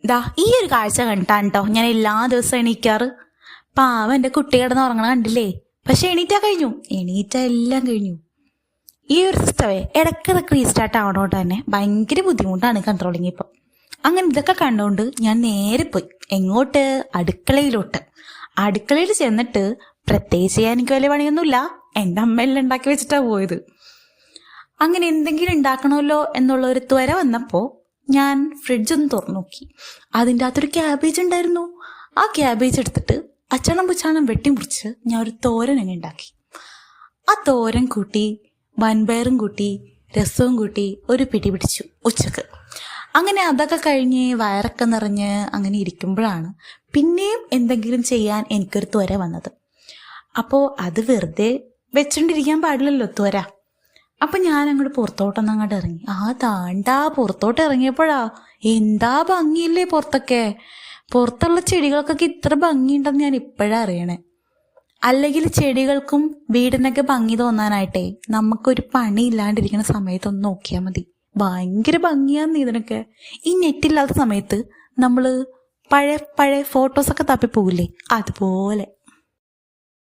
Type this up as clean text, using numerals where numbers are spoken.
ദാ ഈ ഒരു കാഴ്ച കണ്ടിട്ടാണ് കേട്ടോ ഞാൻ എല്ലാ ദിവസവും എണീക്കാറ്. പാവം എൻ്റെ കുട്ടി കിടന്ന് ഉറങ്ങണ കണ്ടില്ലേ. പക്ഷെ എണീറ്റാ എല്ലാം കഴിഞ്ഞു. ഈ ഒരു സിസ്റ്റമേ ഇടയ്ക്കിടയ്ക്ക് റീസ്റ്റാർട്ട് ആവണോട്ട് തന്നെ ഭയങ്കര ബുദ്ധിമുട്ടാണ് കൺട്രോളിങ് ഇപ്പം. അങ്ങനെ ഇതൊക്കെ കണ്ടുകൊണ്ട് ഞാൻ നേരെ പോയി എങ്ങോട്ട്, അടുക്കളയിലോട്ട്. അടുക്കളയിൽ ചെന്നിട്ട് പ്രത്യേകിച്ച് ചെയ്യാൻ എനിക്ക് വലിയ പണിയൊന്നുമില്ല, എൻ്റെ അമ്മയെല്ലാം ഉണ്ടാക്കി വെച്ചിട്ടാണ് പോയത്. അങ്ങനെ എന്തെങ്കിലും ഉണ്ടാക്കണമല്ലോ എന്നുള്ള ഒരു ത്വര വന്നപ്പോൾ ഞാൻ ഫ്രിഡ്ജൊന്ന് തുറന്നു നോക്കി. അതിൻ്റെ അകത്തൊരു ക്യാബേജ് ഉണ്ടായിരുന്നു. ആ ക്യാബേജ് എടുത്തിട്ട് അച്ചാണം പുച്ചാണം വെട്ടിമുറിച്ച് ഞാൻ ഒരു തോരൻ അങ്ങ് ഉണ്ടാക്കി. ആ തോരൻ കൂട്ടി വൻപയറും കൂട്ടി രസവും കൂട്ടി ഒരു പിടി പിടിച്ചു ഉച്ചക്ക്. അങ്ങനെ അതൊക്കെ കഴിഞ്ഞ് വയറൊക്കെ നിറഞ്ഞ് അങ്ങനെ ഇരിക്കുമ്പോഴാണ് പിന്നെയും എന്തെങ്കിലും ചെയ്യാൻ എനിക്കൊരു ത്വര വന്നത്. അപ്പോൾ അത് വെറുതെ വെച്ചുകൊണ്ടിരിക്കാൻ പാടില്ലല്ലോ ത്വര. അപ്പം ഞാൻ അങ്ങോട്ട് പുറത്തോട്ടൊന്നും അങ്ങോട്ട് ഇറങ്ങി. താണ്ടാ പുറത്തോട്ട് ഇറങ്ങിയപ്പോഴാ എന്താ ഭംഗിയില്ലേ പുറത്തൊക്കെ. പുറത്തുള്ള ചെടികൾക്കൊക്കെ ഇത്ര ഭംഗിയുണ്ടെന്ന് ഞാൻ ഇപ്പോഴാണ് അറിയണേ. അല്ലെങ്കിൽ ചെടികൾക്കും വീടിനൊക്കെ ഭംഗി തോന്നാനായിട്ടേ നമുക്കൊരു പണി ഇല്ലാണ്ടിരിക്കുന്ന സമയത്തൊന്ന് നോക്കിയാൽ മതി. ഭയങ്കര ഭംഗിയാന്ന് ഇതിനൊക്കെ. ഈ നെറ്റില്ലാത്ത സമയത്ത് നമ്മൾ പഴയ ഫോട്ടോസൊക്കെ തപ്പിപ്പോകില്ലേ, അതുപോലെ.